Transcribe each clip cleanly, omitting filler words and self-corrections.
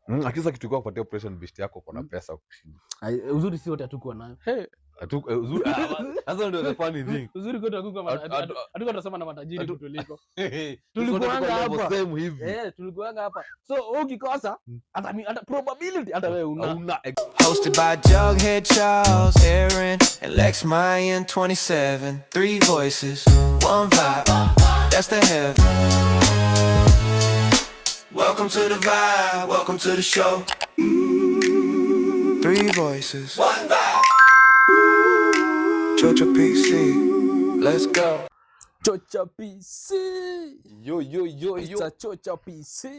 Akisa kitu kwa kupatia operation beast yako kuna pesa kushinda. Uzuri si wote hatukuwa nayo. Uzuri sasa ndio the funny thing. Uzuri kwetu hatukuwa tunasema na matajiri kutuliko. Tulikuanga hapa same hivi. Tulikuanga hapa. So ukikosa hata probability hata wewe una. Hosted by Jughead Charles, Aaron, and Lex Mayan 27. 3 voices, 1 vibe, that's the heaven. Welcome to the vibe, welcome to the show. 3 voices, 1 vibe. Chocha PC, let's go. Chocha PC. Yo. It's a Chocha PC.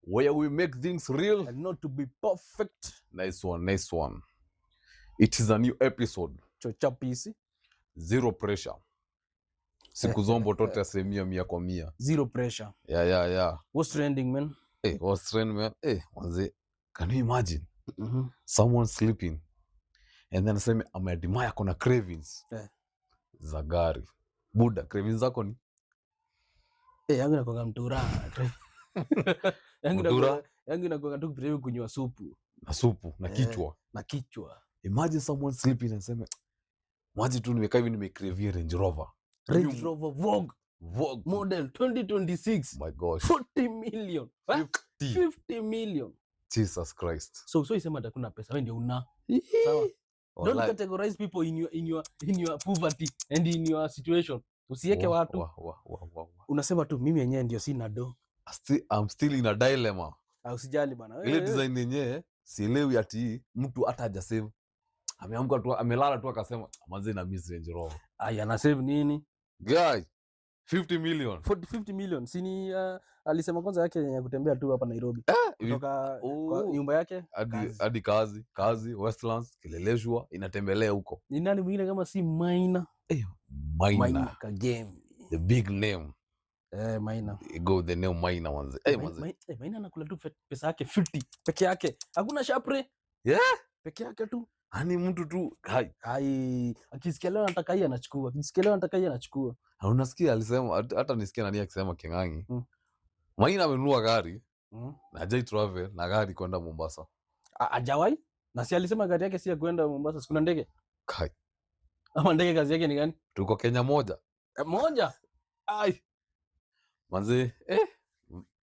Where we make things real and not to be perfect. Nice one. It is a new episode. Chocha PC. Zero pressure. Siku zombo tote asilimia 100%. Zero pressure. Yeah. What's trending, man? What's trending, man? Manze, can you imagine? Someone sleeping and then aseme ameadmire kona cravings za gari. Buda, cravings zako ni? Yangu nakuanga mtura. Yangu nakuanga tu kuprevu kunywa supu. Na supu, na kichwa. Na kichwa. Imagine someone sleeping and aseme, maji tu nimekaa hivi nimecravia Range Rover. Range Rover Vogue model 2026. My gosh. 40 million. 50 million. Jesus Christ. So isema atakuna pesa, wewe ndio una. Sawa. Don't categorize people in your poverty and in your situation. Usiweke watu. Unasema tu mimi yenyewe ndio sina do. I'm still in a dilemma. Usijali bana. Ile design yenyewe sielewi ati mtu hata haja save. Ameamka tu amelala tu akasema manze na miss Range Rover. Ana save nini? Guy 50 million. 50 million. Sini alisema kwanza yake ya kutembea tu hapa Nairobi. Kutoka kwa nyumba yake hadi kazi Westlands Kileleshwa inatembelea huko. Ni nani mwingine kama si Maina? Maina Kagame. The big name. Maina. Go the name Maina manze. Maina anakula tu pesa yake 50 peke yake. Hakuna shapre. Peke yake tu. Ani mtu tu akisikia leo anataka hii anachukua. Akisikia leo anataka hii anachukua. Unasikia alisema hata nisikia nani akisema King'ang'i. Maina amenunua gari na hajai travel na gari kwenda Mombasa. Hajawai? Na si alisema gari yake si ya kwenda Mombasa, sikuna ndege? Kai. Ama ndege kazi yake ni gani? Tuko Kenya moja. Moja? Manze,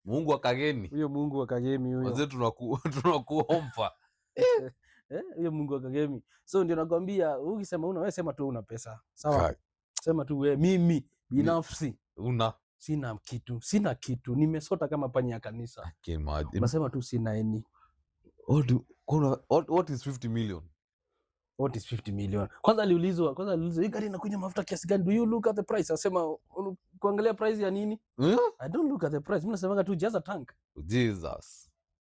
Mungu wa Kageni. Huyo Mungu wa Kagemi huyo. Manze tunakuomba. Huyo Mungu wa Kagemi. So ndio nakwambia ukisema wewe sema tu una pesa. Sawa? Sema tu wewe mimi binafsi sina kitu. Nimesota kama panya ya kanisa. Unasema tu sina any. What is 50 million? What is 50 million? Kwanza aliulizwa hii gari inakunywa mafuta kiasi gani? Do you look at the price? Asema kuangalia price ya nini? I don't look at the price. Mimi nasemaga tu jaza tank. Jesus.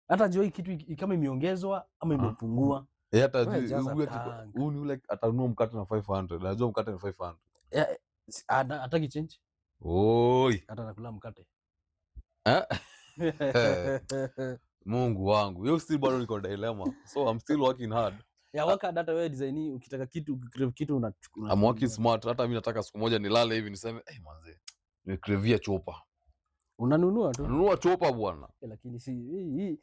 Hata jua hii kitu kama imeongezwa ama imepungua. Hata huu ni ule atanunua mkate na 500. Najua mkate ni 500. Hataki change. Hata nakula mkate. Mungu wangu. Yo still bado niko dilemma. So I'm still working hard. Waka data wewe design ukitaka kitu unachukua. I'm working smart. Hata mimi nataka siku moja nilale hivi niseme manze nimecravia chopa. Unanunua tu. Nunua chopa bwana. Lakini si hii.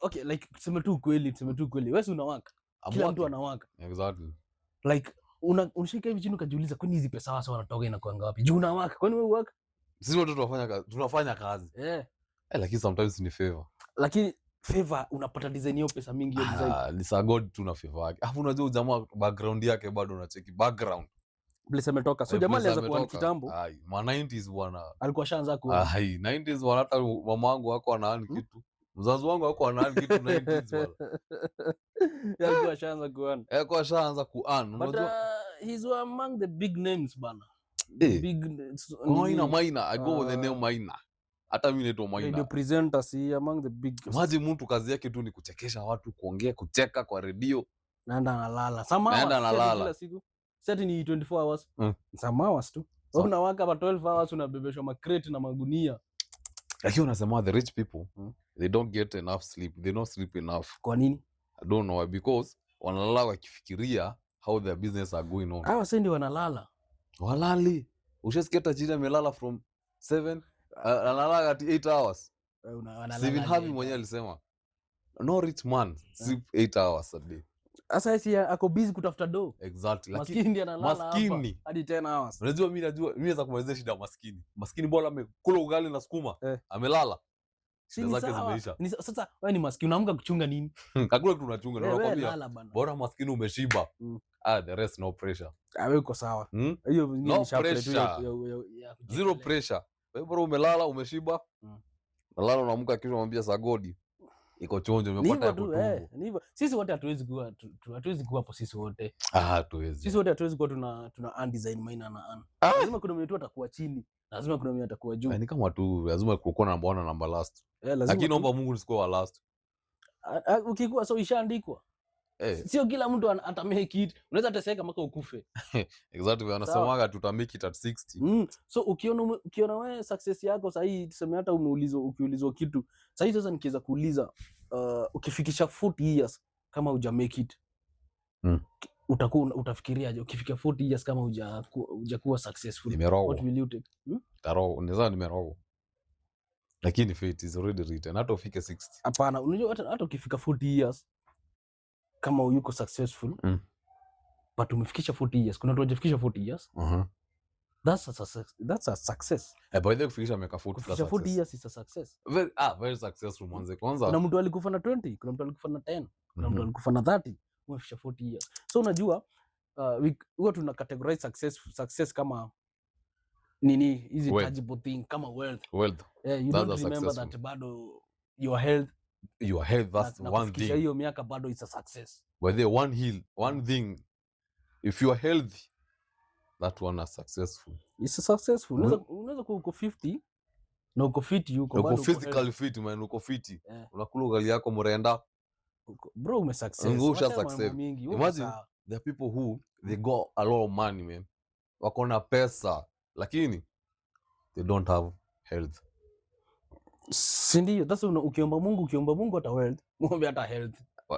Okay, like tuseme tu kweli. Wewe si unawaka. Kila mtu anawaka. Exactly. Like unashika hivi chini ukajiuliza kwani hizi pesa wasa wanatoka inakuanga wapi? Juu unawaka. Kwani wewe uwaka? Sisi wote tunafanya kazi. Lakini sometimes ni favor. Lakini favor unapata design hiyo pesa mingi hiyo design. Lisa God tuna favor yake. Hapo unajua jamaa background yake bado unacheki background. Bliss ametoka. So jamaa alianza kuwa kitambo. Ma 90s bwana. Alikuwa shaanza ku. 90s wana hata mama wangu wako anaani kitu. Mzazi wangu wako anaani kitu 90s bwana. Alikuwa shaanza kuana. Alikuwa shaanza kuana. Unajua he's among the big names bana. Maina. I go with the name Maina. Hata mimi naitwa Maina. The presenter si among the big. Imagine mtu kazi yake tu ni kuchekesha watu, kuongea, kucheka kwa redio. Naenda analala. Kila siku. Sasa ni 24 hours. Some hours tu. Unawaka kwa 12 hours unabebeshwa makreti na magunia. Lakini unasema the rich people they don't get enough sleep. They don't sleep enough. Kwa nini? I don't know why, because wanalala wakifikiria how their business are going on. Hawa sasa ndio wanalala. Walali. Ushasikia tajiri amelala from 7 analala at 8 hours. Wanalala. Steven Harvey mwenyewe alisema No rich man sleep 8 hours a day. Sasa yeye ako busy kutafuta do. Exactly. Maskini ndiye analala hapa hadi 10 hours. Unajua mimi naweza kumwelezea shida ya maskini. Maskini bora amekula ugali na sukuma, amelala. Shida zake zimeisha. Sasa wewe ni maskini unaamka kuchunga nini? Hakuna kitu unachunga na unakwambia. Bora maskini umeshiba. The rest no pressure. Wewe uko sawa. Hiyo ni sharp zero pressure. Wewe bora umelala umeshiba. Nalala unaamka kisha unamwambia sagodi. Iko chonjo umepata hapo tumbo. Ni hivyo. Sisi wote hatuwezi kuwa hapo sisi wote. Hatuwezi. Sisi wote hatuwezi kuwa tuna undesign minor na un. Lazima kuna mtu atakuwa chini. Lazima kuna mtu atakuwa juu. Ni kama tu lazima kuko na namba last. Lakini naomba Mungu nisikuwe wa last. Ukikuwa so ishaandikwa. Sio kila mtu ata make it. Unaweza teseka mpaka ukufe. Exactly, wanasemaga tuta make it at 60. So ukiona wewe success yako sasa hii tuseme hata ukiulizwa kitu. Sasa sasa nikiweza kuuliza ukifikisha 40 years kama huja make it. Utafikiriaje ukifika 40 years kama hujakuwa successful? What will you take? Unaweza nimerogo. Lakini fate is already written. Hata ufike 60. Hapana, unajua hata ukifika 40 years kama yuko successful but umefikisha 40 years, kuna watu wajafikisha 40 years. That's a success. By the way kufikisha miaka 40 plus 40 years is a success. Very successful mwanzo kwanza. Kuna mtu alikufa na 20, kuna mtu alikufa na 10, kuna mtu alikufa na 30, umefikisha 40 years. So unajua huwa tuna categorize success kama nini hizi tangible thing kama wealth. You don't remember that bado your health that's one thing. Hiyo miaka bado is a success. But the one thing, if you are healthy, that one is successful. It's successful. Unaweza kuwa uko 50 na uko fit, uko bado physically fit, man, uko fit. Unakula ugali yako mrenda. Bro, ume success. Imagine there are people who they got a lot of money, man. Wako na pesa lakini they don't have health. Si ndio? Sasa ukiomba Mungu hata wealth, muombe hata health.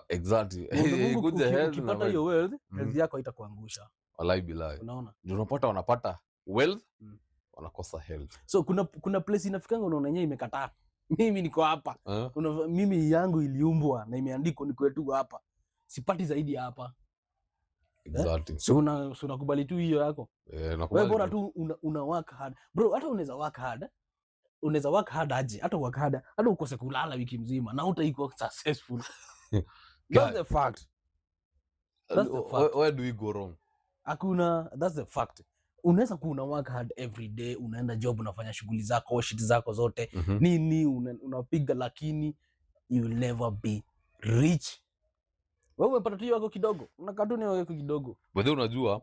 Exactly. Ukipata hiyo wealth, health yako haitakuangusha. Wallahi billahi. Unaona? Ndio wanapata wealth, wanakosa health. So kuna place inafikanga unaona yenyewe imekataa. Mimi niko hapa. Mimi yangu iliumbwa na imeandikwa niko tu hapa. Sipati zaidi hapa. Exactly. So unakubali tu hiyo yako. Nakubali. Wewe bora tu una work hard. Bro, hata unaweza work hard. Unaweza work hard aje, hata work hard, hata ukose kulala wiki mzima na utaikuwa successful. That's the fact. Where do we go wrong? Hakuna, that's the fact. Unaweza kuwa una work hard every day, unaenda job, unafanya shughuli zako, shit zako zote, nini unapiga, lakini you will never be rich. Wewe umepata tu yako kidogo, unakaa tu yako kidogo. Wewe unajua,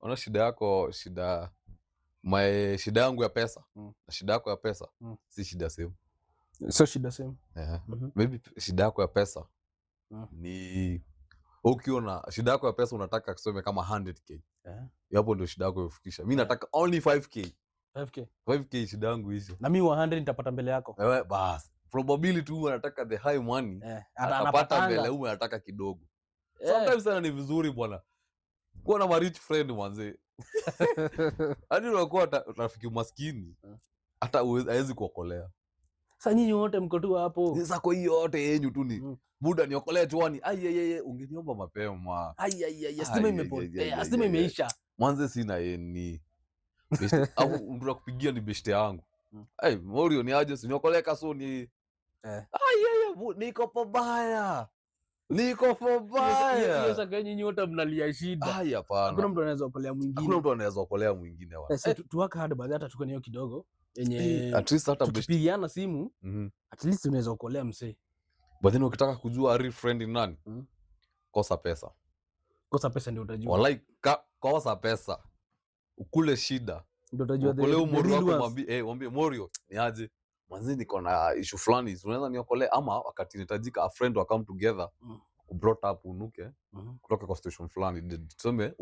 una shida yako, shida yangu ya pesa na shida yako ya pesa si shida same. So shida same. Maybe shida yako ya pesa ni ukiona shida yako ya pesa unataka kusome kama 100k. Hapo ndio shida yako ufikisha. Mimi nataka only 5k. 5k shida yangu hizo. Na mimi 100 nitapata mbele yako. Bas. Probability huwa nataka the high money. Atapata mbele huwa nataka kidogo. Sometimes sana ni vizuri bwana. Kuwa na rich friend mwanze. Hadi unakuwa rafiki maskini. Hata hawezi kuokolea. Sasa nyinyi wote mko tu hapo. Sasa kwa hiyo yote yenyu tu ni muda niokolee tuani. Ungeniomba mapema. Stima imepotea. Stima imeisha. Mwanze sina yeni. Au mtu akupigia ni beshte yangu. Morio ni aje siniokolee kasoni. Niko pabaya. Hiyo sasa nyinyi wote mnalia shida. Hapana. Hakuna mtu anaweza kuokolea mwingine. Hakuna mtu anaweza kuokolea mwingine wapi. Tu work hard baada hata tuko niyo kidogo yenye at least hata tukipigiana simu at least unaweza kuokolea msee. But then ukitaka kujua real friend ni nani? Kosa pesa. Kosa pesa ndio utajua. Wallahi kosa pesa. Ukule shida. Ndio utajua the real ones. Mwambie Morio ni aje? Mwanzi niko na issue fulani, unaweza niokolee ama wakati nitajika a friend wa come together brought up unuke kutoka kwa station fulani tuseme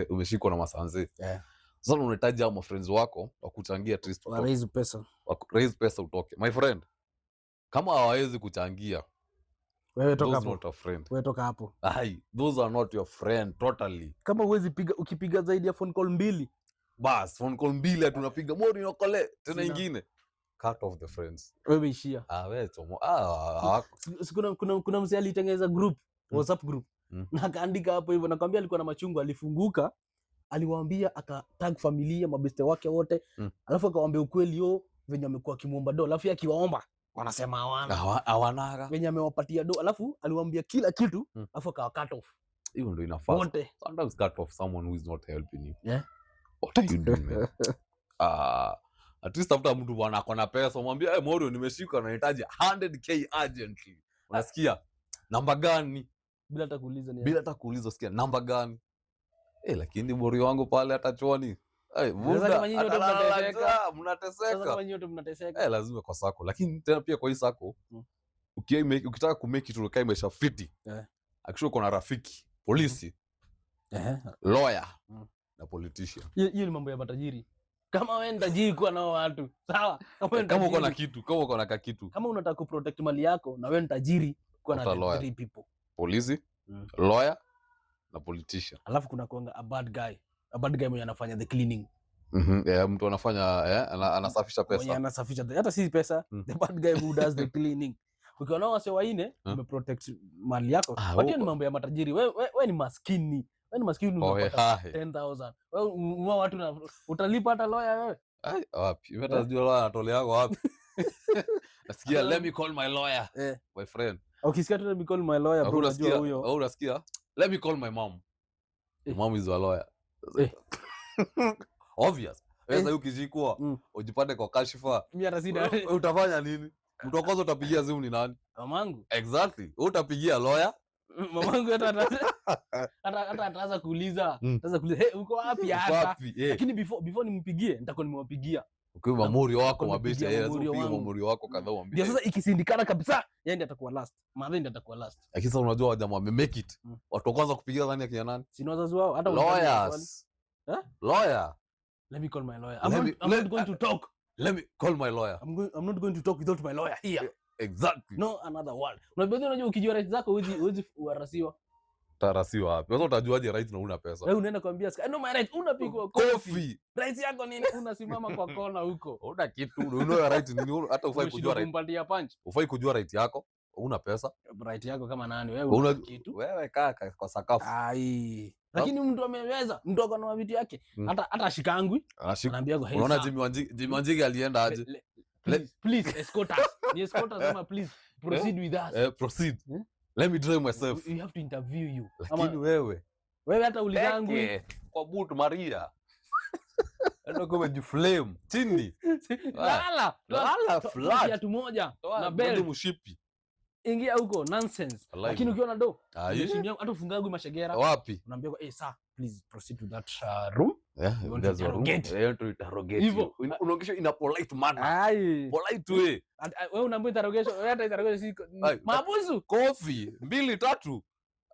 umeshikwa na masanze. Sasa unahitaji hao friends wako wakuchangia at least raise pesa utoke. My friend, kama hawawezi kuchangia wewe toka hapo. Not a friend. Wewe toka hapo. Those are not your friend totally. Kama huwezi ukipiga zaidi ya phone call 2 bas phone call 2 tunapiga Morio niokolee tena nyingine. cut off the friends. Wewe ishia. Wewe chomo. Kuna mzee alitengeneza group, WhatsApp group. Na akaandika hapo hivyo, nakwambia alikuwa na machungu, alifunguka, aliwaambia akatag familia, mabeste wake wote, alafu akawaambia ukweli venye amekuwa kimuomba do, alafu akiwaomba wanasema hawanaga venye amewapatia do, alafu aliwaambia kila kitu, alafu akawa cut off. Hiyo ndio inafaa. Sometimes cut off someone who is not helping you. Yeah. What are you doing, man? At least after mtu bwana akona pesa mwambie Morio nimeshika na nahitaji 100k urgently. Unasikia? Namba gani? Bila hata kuuliza Bila hata kuuliza, sikia namba gani? Lakini Morio wangu pale atachoni. Mnateseka. Lazima kwa sako. Lakini tena pia kwa hii sako ukitaka kumake it ukae maisha fiti. Akisha uko na rafiki, polisi, lawyer na politician. Hiyo ni mambo ya matajiri. Kama wewe ni tajiri kuwa nao watu, sawa? Kama uko na kitu, kama uko na kitu. Kama unataka kuprotect mali yako na wewe ni tajiri kuwa na three people. Polisi, lawyer na politician. Alafu kuna kuanga a bad guy. A bad guy mwenye anafanya the cleaning. Mtu anafanya anasafisha pesa. Mwenye anasafisha hata si pesa, the bad guy who does the cleaning. Ukiwa nao wase waine, umeprotect mali yako. Watia ni mambo ya matajiri. Wewe ni maskini. Wewe ni maskini unapata 10,000. Wewe watu utalipa hata lawyer wewe? Wapi? Wewe unajua lawyer anatolea yako wapi? Nasikia let me call my lawyer. My friend. Ukisikia tu let me call my lawyer bro, unajua huyo. Unasikia? Let me call my mom. Mom is a lawyer. Obvious. Wewe ukijikua ujipate kwa kashifa. Mimi hata sina. Utafanya nini? Mtu wa kwanza utapigia simu ni nani? Mamangu. Exactly. Utapigia lawyer. Mamangu hata ataanza kuuliza. Ataanza kuuliza, "Hey, uko wapi hapa?" Lakini before nimpigie, nitakuwa nimewapigia. Ukiwa Morio wako mabesha yeye unapiga Morio wako kadhaa mwambie. Ndio sasa ikisindikana kabisa, yeye ndiye atakuwa last. Madhani ndiye atakuwa last. Lakini sasa unajua wajamaa wamemake it. Watu wa kwanza kupigia nani akina nani? Si wazazi wao hata lawyers. Lawyer. Let me call my lawyer. I'm not going to talk. Let me call my lawyer. I'm not going to talk without my lawyer here. Exactly. No another word. Unajua ukijua rights zako huwezi uarasiwa. Tarasiwa wapi? Sasa utajuaje right na una pesa? Wewe unaenda kuambia I know my right, unapigwa coffee. Right yako nini? Unasimama kwa kona huko. Una kitu, una right nini? Hata ufai kujua right. Kumpatia punch. Ufai kujua right yako. Una pesa. Right yako kama nani? Wewe una kitu. Wewe kaka kwa sakafu. Lakini mtu ameweza, mtu ako na vitu yake. Hata ashikangwi. Anaambia go. Unaona Jimmy Wanjigi alienda aje? Please escort us. Ni escort us ama please proceed with us. Proceed. Let me drive myself. We have to interview you. Lakini wewe hata ulizangu kwa boot Maria. Ndio kama jiflame chini. Lala flat. Kiatu moja na belt mshipi. Ingia huko nonsense. Lakini ukiona do, hata ufungagu mashegera. Wapi? Unaambia sir, please proceed to that room. Yeah, there's a room. Interrogate you. Unaongesha in a polite manner. Polite way. Wewe unaambia interrogation, wewe hata interrogation si mabusu. Coffee 2 3.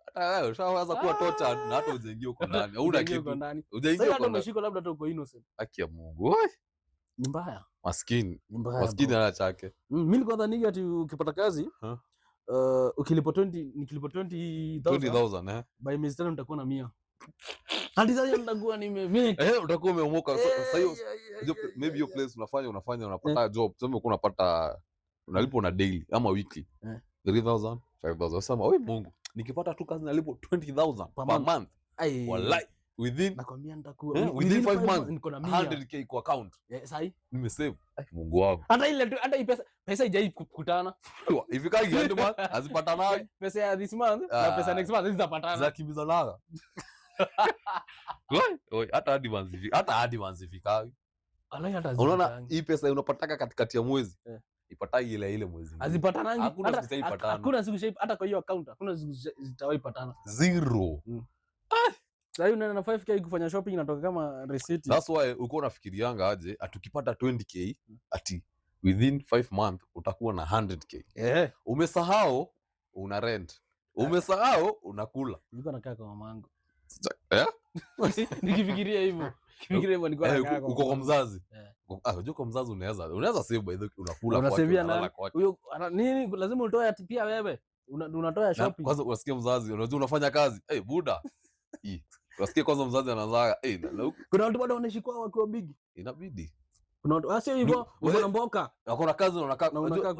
Hata wewe ushaanza kuwa tortured na hata ujengie huko ndani. Hauna kitu. Ujengie huko ndani. Umeshika labda hata uko innocent. Haki ya Mungu. Ni mbaya. Maskini. Ana chake. Mimi nilikuwa dhani ati ukipata kazi ukilipo 20,000 by Mr. nitakuwa na 100. Hadi sasa nitakuwa nimemake. Utakuwa umeomoka. Sasa hiyo maybe your place unafanya unapata job. Sema uko unapata unalipo na daily ama weekly. 3,000, 5,000. Sema wewe Mungu, nikipata tu kazi nalipo 20,000 per month. Wallahi nakwambia nitakuwa within 5 months niko na 100k kwa account. Sasa nimesave. Mungu wangu. Hata hii pesa haijai kukutana. Ifika end month azipatana. Pesa ya this month na pesa next month zitapatana. Za kimbiza laga. Hata hadi manzi fika. Unaona hii pesa unapataka katikati ya mwezi. Ipatai ile mwezi. Hazipatanangi. Hakuna siku shape hata kwa hiyo account. Hakuna siku zitawahi patana. Zero. Sasa hiyo unaenda na 5k kufanya shopping inatoka kama receipt. That's why uko unafikirianga aje atukipata 20k ati within 5 months utakuwa na 100k. Umesahau una rent. Umesahau unakula. Niko nakaa kwa mamangu. Nikifikiria hivyo. Niko nakaa uko kwa mzazi. Unajua kwa mzazi unaweza save by the unakula kwa kwake. Huyo nini lazima utoe pia wewe. Unatoa shopping. Kwanza unasikia mzazi, unajua unafanya kazi. Buda. Unasikia kwanza mzazi anaanza kuna watu bado wanaishi kwao wakiwa big. Inabidi. Kuna sio hivyo, uko na mboka. Wako na kazi unakaa.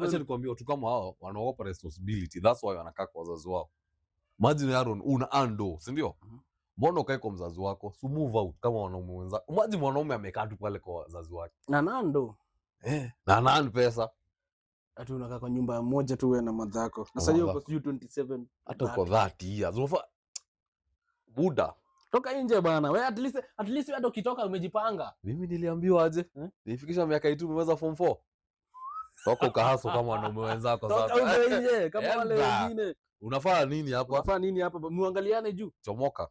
Acha nikwambie watu kama hao wanaogopa responsibility. That's why wanakaa kwa wazazi wao. Imagine Aaron una ando, si ndio? Mbona ukae kwa mzazi wako? So move out kama wanaume wenzako. Imagine mwanaume amekaa tu pale kwa wazazi wake. Na nando. Na nani pesa? Ati unakaa kwa nyumba moja tu wewe na madhako. Sasa hiyo uko 27. Hata uko 30 years. Unafa buda. Toka nje bana. Wewe at least hata ukitoka umejipanga. Mimi niliambiwa aje? Nifikisha miaka 8 umeweza form 4. Toka ukahaso kama wanaume wenzako sasa. Toka nje kama wale wengine. Unafanya nini hapa? Unafanya nini hapa? Muangaliane juu. Chomoka.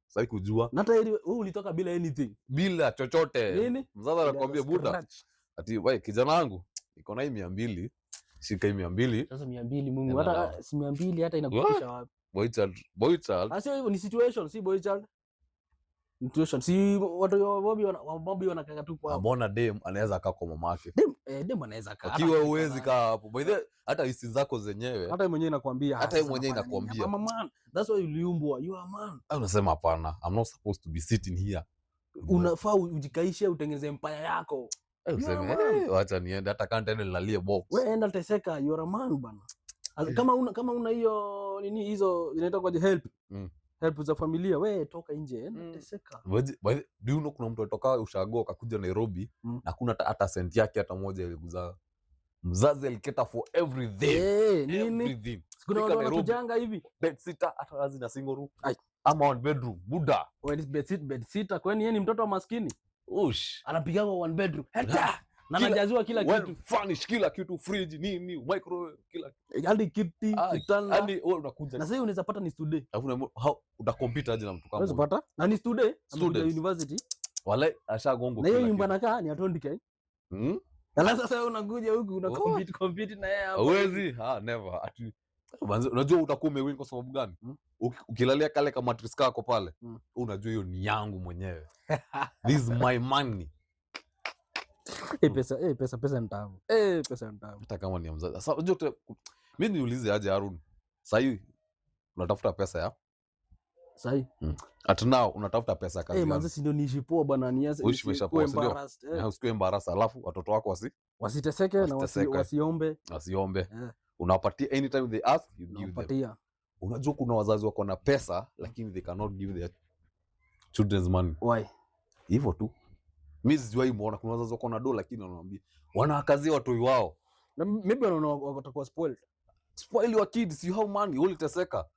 Sasa kujua. Na hata wewe ulitoka bila anything. Bila chochote. Nini? Mzazi anakuambia buda. Ati wewe kijana wangu iko na hii 200. Shika hii 200. Sasa 200 Mungu hata si 200 hata inakufikisha wapi? Boy child. Sasa hivyo ni situation, si boy child. Situation. Si watu wa Bobby wanakaa tu kwa. Mbona dem anaweza kaa kwa mamake? Dem anaweza kaa. Akiwa uwezi kaa hapo. By the hata hisi zako zenyewe. Hata yeye mwenyewe inakwambia. Hata yeye mwenyewe inakwambia. Mama man, that's why uliumbwa. You are man. Unasema hapana. I'm not supposed to be sitting here. Unafaa ujikaishe utengeneze empire yako. Useme acha niende hata kama tena nilalie box. Wewe enda teseka, you are a man bana. Kama una hiyo nini hizo inaitwa kwa help. Help za familia, wewe toka nje, enda teseka. Do you know kuna mtu atoka ushago akakuja Nairobi na kuna hata senti yake hata moja iliguza. Mzazi aliketa for everything. Nini? Kuna watu wanatujanga hivi. Bed sitter hata wazi na single room. Ama one bedroom. Buda. When is bed sitter kwani yeye ni mtoto wa maskini? Anapiga one bedroom. Hata na anajaziwa kila kitu. Furnish kila kitu, fridge, nini, microwave, kila kitu. Hadi kiti, kitanda. Hadi wewe unakuja. Na sasa unaweza pata ni student. Alafu uta compete aje na mtu kama huyo? Unaweza pata? Na ni student, university. Wale ashagongo kila kitu. Na hiyo nyumba nakaa ni atondike. Na sasa unakuja huku una compete na yeye hapo. Hawezi, never. Ati unajua utakuwa umewin kwa sababu gani? Ukilalia kale kama mattress kako pale, unajua hiyo ni yangu mwenyewe. This is my money. Pesa ni tamu. Pesa ni tamu. Hata kama ni mzazi. Sasa unajua mimi niulize aje Harun. Sasa hivi unatafuta pesa ya? Sasa hivi. At now unatafuta pesa kazi gani? Manzi si ndio niishi poa bwana niaze. Usiwe embarrassed. Alafu watoto wako wasiteseke na wasiombe. Unawapatia anytime they ask you give them. Unajua kuna wazazi wako na pesa lakini they cannot give their children's money. Why? Hivyo tu. Mimi sijawahi muona kuna wazazi wako na dola lakini wanawaambia wanawakazia watu wao. Maybe wanaona watakuwa spoiled. Spoil your kids, you have money, uliteseka.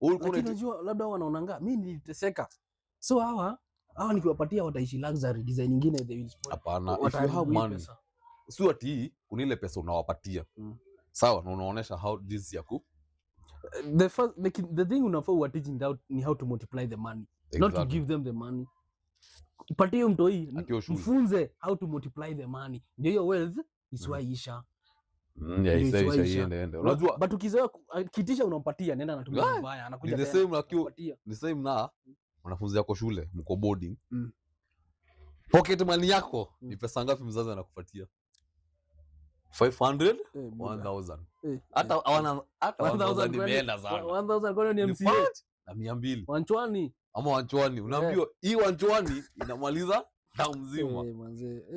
Unajua labda wanaonanga mimi niliteseka. So hawa nikiwapatia wataishi luxury design nyingine they will spoil. Hapana, if you have money. Sio ati kuna ile pesa unawapatia. Sawa, na unaonesha how this yaku. The thing unafaa teaching out ni how to multiply the money. Exactly. Not to give them the money. Ipatie mtoi mfunze how to multiply the money. Ndio hiyo wealth isiwaisha. Ende. Unajua but ukizoea kitisha unampatia nenda anatumia mbaya anakuja tena. The same na wanafunzi yako shule mko boarding. Pocket money yako ni pesa ngapi mzazi anakupatia? 500 1000. Hata 1000 imeenda sana. 1000 kwa ni MCA na 200. Wanchwani. Ama wanchwani unaambiwa hii wanchwani inamaliza damu mzima.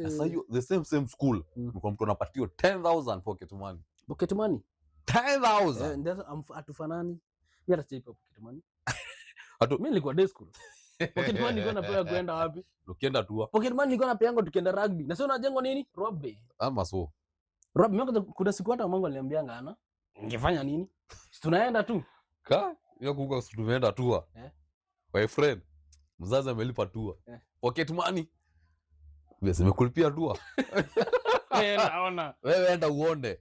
Sasa hiyo the same school mko mtu anapatiwa 10000 pocket money. Pocket money 10000. Ndio atufanani. Mimi hata sijaipa pocket money. Mimi nilikuwa day school. Pocket money nilikuwa napewa kwenda wapi? Ukienda tu. Pocket money nilikuwa napewa tukienda rugby. Na sio unajengwa nini? Rugby. Ama so. Rugby kuna siku hata Mungu aliniambianga ana. Ningefanya nini? Tunaenda tu. Hiyo kuko tumeenda tu. My friend, mzazi amelipa tour. Pocket money. Wewe umekulipia tour. Naona. Wewe enda uone.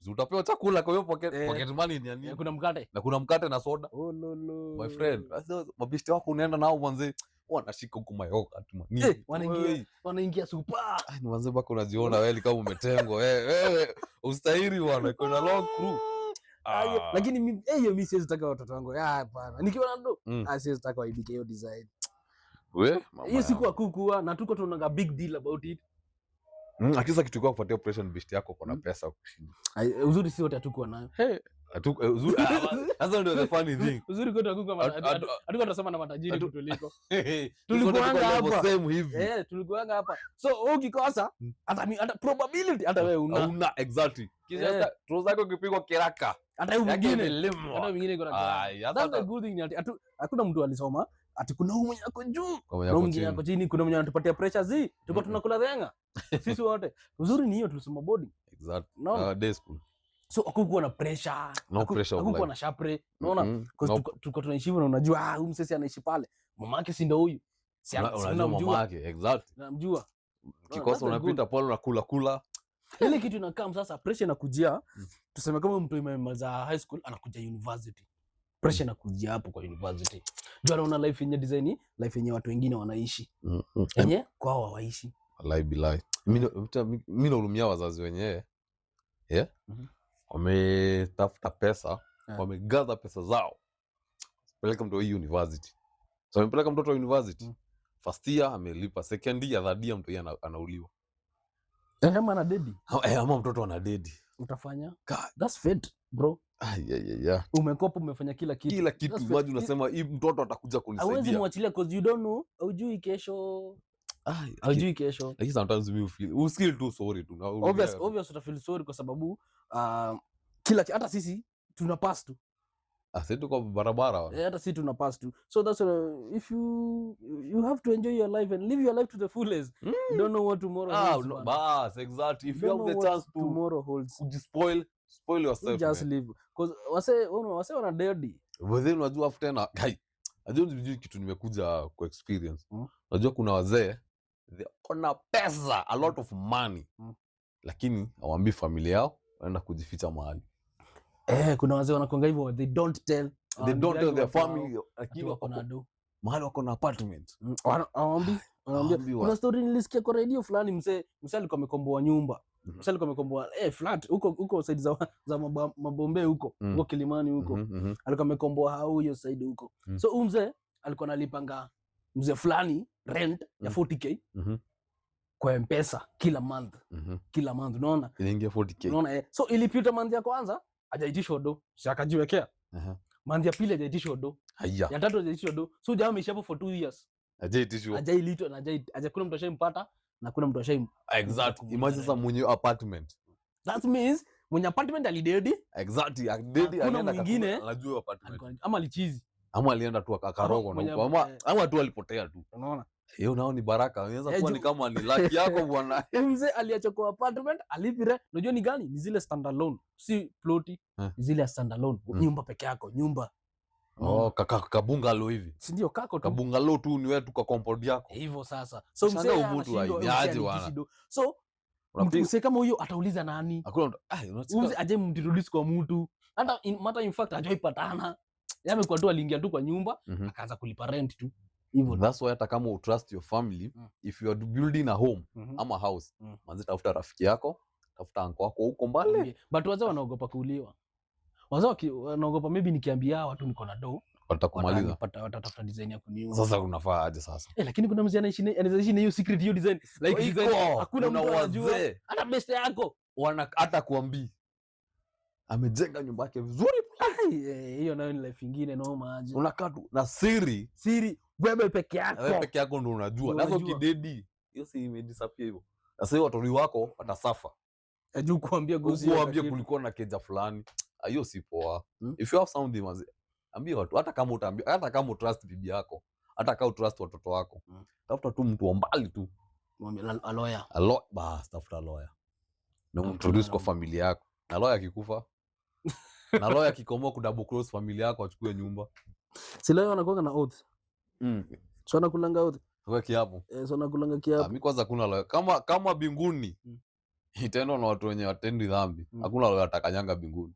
Utapewa chakula kwa hiyo pocket money ni nini? Kuna mkate. Na kuna mkate na soda. Oh lolo. My friend, sasa mabishti wako unaenda nao mwanzo wanashika huko mayoka tu. Wanaingia super. Ni mwanzo bako unajiona wewe kama umetengwa. Wewe ustahili bwana, kuna long crew. Lakini mimi siwezi taka watoto wangu. Hapana. Nikiwa na ndo, siwezi taka waibike hiyo design. Wewe mama. Hiyo siku akukua na tuko tunaanga big deal about it. Akisa kitu kwa kupatia operation best yako kuna pesa kushinda. Uzuri si wote hatukuwa nayo. Uzuri sasa ndio the funny thing. Uzuri kwetu hatukuwa tunasema na matajiri kutuliko. Tulikuanga hapa same hivi. Tulikuanga hapa. So ukikosa hata probability hata wewe una exactly. Kisha troza yako ikipigwa kiraka. Hata mwingine iko na. That's the good thing. Hakuna mtu alisoma ati kuna mwenye ako juu, kuna mwingine ako chini, kuna mwenye anatupatia pressure tuko tunakula dhenga. Sisi wote. Uzuri ni hiyo tulisoma boarding. Exactly. Day school. So hakukuwa na pressure. Hakukuwa na shapre. Unaona? Tuko tunaishi na unajua huyu msesi anaishi pale. Mamake si ndio huyu. Si unajua mamake. Exactly. Namjua. Kikosa unapita pale unakula kula. Ile kitu inakaa sasa pressure inakujia. Tuseme kama mtu amemaliza high school anakuja university. Pressure inakujia hapo kwa university. Jua anaona life yenye design, life yenye watu wengine wanaishi. Yenye kwao hawaishi. Wallahi billahi. Mimi naulumia wazazi wenyewe. Wametafuta pesa, wamegaza pesa zao. Peleka mtoto university. So wamepeleka mtoto university. First year amelipa, second year, third year mtoto anauliwa. Ama ana dedi. Ama mtoto ana dedi. Utafanya? That's fate, bro. Yeah. Umekopa, umefanya kila kitu. Kila kitu maji unasema hii mtoto atakuja kunisaidia. Hawezi muachilia because you don't know, hujui kesho. Hujui kesho. Lakini sometimes we feel too sorry tu. Obvious utafeel sorry kwa sababu kila hata sisi tuna pass tu. Sisi tuko barabara. Hata sisi tuna pass tu. So that's if you have to enjoy your life and live your life to the fullest. You don't know what tomorrow holds. Bas, exactly. If you have the chance to tomorrow holds, spoil yourself. Just live because wase wana daddy. Wazee unajua afu tena najua kitu nimekuja ku experience. Unajua kuna wazee wana pesa, a lot of money. Lakini hawaambii familia yao wanaenda kujificha mahali. Kuna wazee wanakonga hivyo, they don't tell their family, lakini wako na do. Mahali wako na apartment. Wanaambia. Kuna story nilisikia kwa radio fulani, mzee alikuwa amekomboa nyumba. Mzee alikuwa amekomboa flat huko side za Mabombe huko Kilimani huko. Alikuwa amekomboa huyo side huko. So huyu mzee alikuwa analipanga mzee fulani rent ya 40k. Kwa M-Pesa kila month. Kila month unaona? Inaingia 40k. Unaona so ilipita month ya kwanza hajaitisha do. Si akajiwekea. Month ya pili hajaitisha do. Ya tatu hajaitisha do. So jamaa ameishi hapo for 2 years. Hajaitishwa. Hajailitwa na hajakuna mtu ashampata na kuna mtu ashaim. Exactly. Imagine sasa mwenye apartment. That means mwenye apartment alidedi. Exactly. Alidedi alienda mwingine anajua apartment. Ama alichizi. Ama alienda tu akarogo na ama tu alipotea tu. Unaona? Hiyo nao ni baraka. Unaweza kuwa ni kama ni lucky yako bwana. Mzee aliacha kwa apartment, alipire. Unajua ni gani? Ni zile standalone. Si ploti, ni zile standalone. Nyumba peke yako, nyumba. Kabungalo hivi. Si ndio kako tu. Kabungalo tu ni wewe tu kwa compound yako. Hivyo sasa. So mzee aje wana. So mtu kama huyo atauliza nani? Hakuna mzee aje mdirudisi kwa mtu. Hata in fact hajaipatana. Yeye amekuwa tu aliingia tu kwa nyumba, akaanza kulipa rent tu. That's why hata kama trust your family, if you are building a home ama house, manze tafuta rafiki yako, tafuta anko wako huko mbali. But wazee wanaogopa kuuliwa. Wazee wanaogopa maybe nikiambia watu niko na do, watakumaliza. Watatafuta design ya kuniua. Sasa unafaa aje sasa? Lakini kuna mzee anaishi na hiyo secret hiyo design. Like design hakuna mtu anajua. Hata best yako hata kuambia. Amejenga nyumba yake vizuri. Hiyo nayo ni life nyingine noma aje. Unakaa tu na siri wewe peke yako. Wewe peke yako ndio unajua. Sasa ukidedi, hiyo si imedisappear hivyo. Sasa watoto wako watasafa. Ajui kuambia gozi kuambia kulikuwa na keja fulani. Hiyo si poa. If you have something maze, ambia watu hata kama utaambia, hata kama utrust bibi yako, hata kama utrust watoto wako. Tafuta tu mtu mbali tu. Mwambie a lawyer. Bas, tafuta lawyer. Na introduce kwa familia yako. Na lawyer akikufa. Na lawyer akikomoa ku double cross familia yako achukue nyumba. Si lawyer wanakuwa na oath. So anakulanga oath. Kwa kiapo. So anakulanga kiapo. Mimi kwanza kuna lawyer kama binguni. Itendo na watu wenye watendi dhambi. Hakuna lawyer atakanyanga binguni.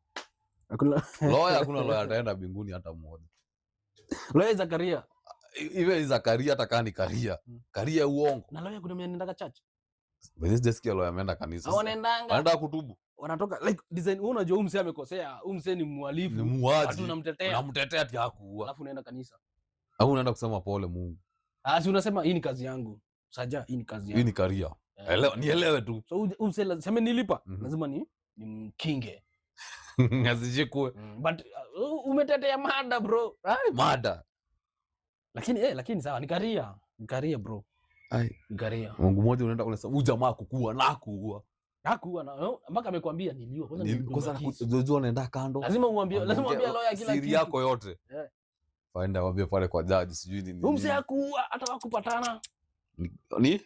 Hakuna lawyer ataenda binguni hata mmoja. Lawyer Zakaria. Iwe Zakaria atakani Karia uongo. Na lawyer kuna mimi anaenda church. Basi jesikia lawyer ameenda kanisa. Wanaenda kutubu. Wanatoka like design unajua huyu msee amekosea, huyu msee ni mhalifu. Ni muuaji. Unamtetea ati hakuua. Alafu unaenda kanisa. Au unaenda kusema pole Mungu. Si unasema hii ni kazi yangu. Saja hii ni kazi yangu. Hii ni Karia. Nielewe tu. So umsela sema nilipa lazima ni mkinge. Asijikue. But umetetea mada bro. Mada. Lakini sawa, ni career bro. Career. Mungu mmoja unaenda unasema huyu jamaa kukua na kuua. Mpaka amekwambia niliwa. Kwanza unajua unaenda kando. Lazima umwambie lawyer kila kitu. Siri yako yote. Faenda waambie pale kwa judge sijui nini. Umse akuua hata wakupatana. Ni?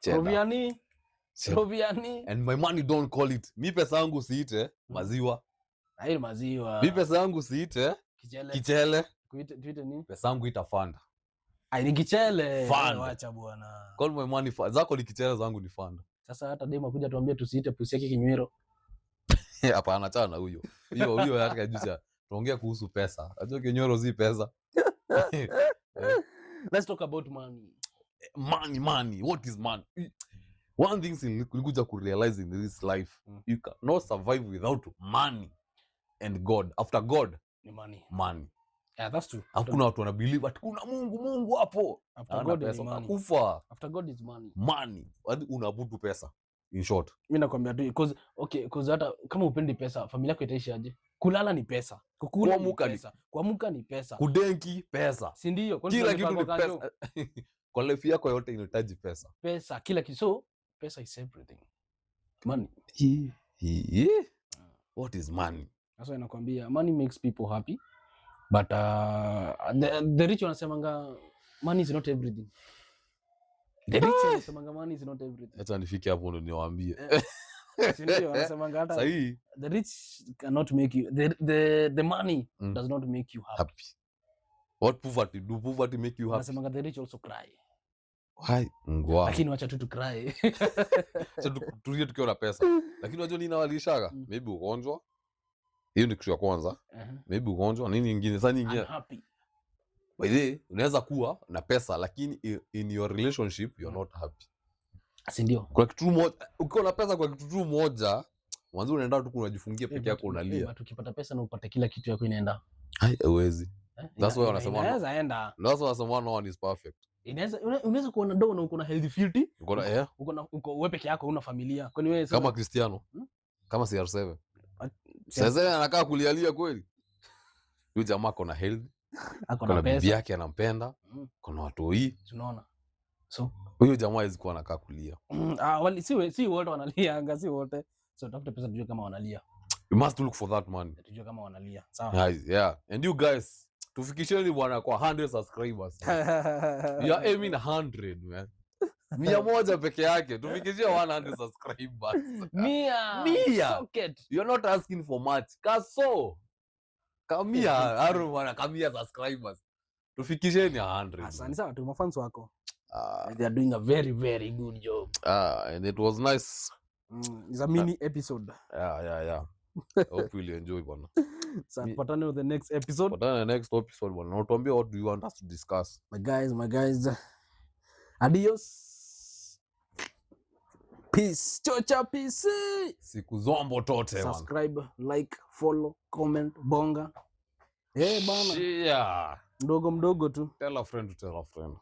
Roviani. And my money don't call it. Mi pesa yangu siite maziwa. Hayo maziwa. Mi pesa yangu siite kichele. Tuite nini? Pesa yangu itafanda. Ni kichele. Acha bwana. Call my money zako ni kichele, zangu ni fanda. Sasa hata dema kuja tuambie tusiite pusi yake kinywero. Hapana, achana huyo. Hiyo hata juzi tuongea kuhusu pesa. Unajua kinywero si pesa. Let's talk about money. Money. What is money? One thing nilikuja kurealize in this life, you cannot survive without money and God. After God, ni money. Yeah, that's true. Hakuna watu wana believe ati kuna Mungu hapo. After God is money. Kufa. After God is money. Money. Hadi unabudu pesa. In short. Mimi nakwambia tu because hata kama upendi pesa, familia yako itaishi aje? Kulala ni pesa. Kukula ni pesa. Kuamka ni pesa. Kudenki pesa. Si ndio? Kila kitu ni pesa. Kwa life yako yote inahitaji pesa. Pesa, kila kitu. So, pesa is everything. Money. What is money? Sasa nakwambia money makes people happy. But the rich wanasemanga money is not everything. The rich wanasemanga money is not everything. Acha nifike hapo ndo niwaambie. Si ndio wanasemanga hata sahi the rich cannot make you the money does not make you happy. What poverty do? Poverty make you happy? Wanasemanga the rich also cry. Why? Ngwa. Lakini wacha tu cry. Acha tulie tukiwa na pesa. Lakini unajua nini nawalishaga? Maybe ugonjwa. Hiyo ni kitu ya kwanza. Maybe ugonjwa, nini nyingine? Sasa nyingine. Happy. By the way, unaweza kuwa na pesa lakini in your relationship you're not happy. Si ndio? Kwa kitu moja, ukiwa na pesa kwa kitu moja, mwanzo unaenda tu kunajifungia peke yako unalia. But ukipata pesa na upate kila kitu yako inaenda. Haiwezi. That's why wanasema inaweza enda. That's why wanasema no one is perfect. Unaweza kuwa na dough na uko na healthy fit. Uko wewe peke yako una familia. Kwani wewe kama Cristiano? Kama CR7. Sasa anakaa kulialia kweli. Yule jamaa ako na health. Ako na pesa. Bibi yake anampenda. Kuna watu hii. Tunaona. So huyo jamaa hawezi kuwa anakaa kulia. Wali si wote wanalia, anga si wote. So tafuta pesa tujue kama wanalia. You must look for that money. Tujue kama wanalia. Sawa. Yeah. And you guys, tufikisheni bwana kwa 100 subscribers. You are aiming 100, man. 100 peke yake. Tufikishie 100 subscribers. 100. Socket. You're not asking for much. Kaso. Kamia, aro bwana, kamia subscribers. Tufikisheni 100. Asante sana tu mafans wako. They are doing a very very good job. And it was nice. It's a mini episode. Yeah. Hope you'll enjoy bwana. So patane on the next episode. Patane next episode bwana. Na tuambie what do you want us to discuss. My guys. Adios. Peace. Chocha peace. Siku zombo tote bwana. Subscribe, like, follow, comment, bonga. Bana. Yeah. Mdogo tu. Tell a friend to tell a friend.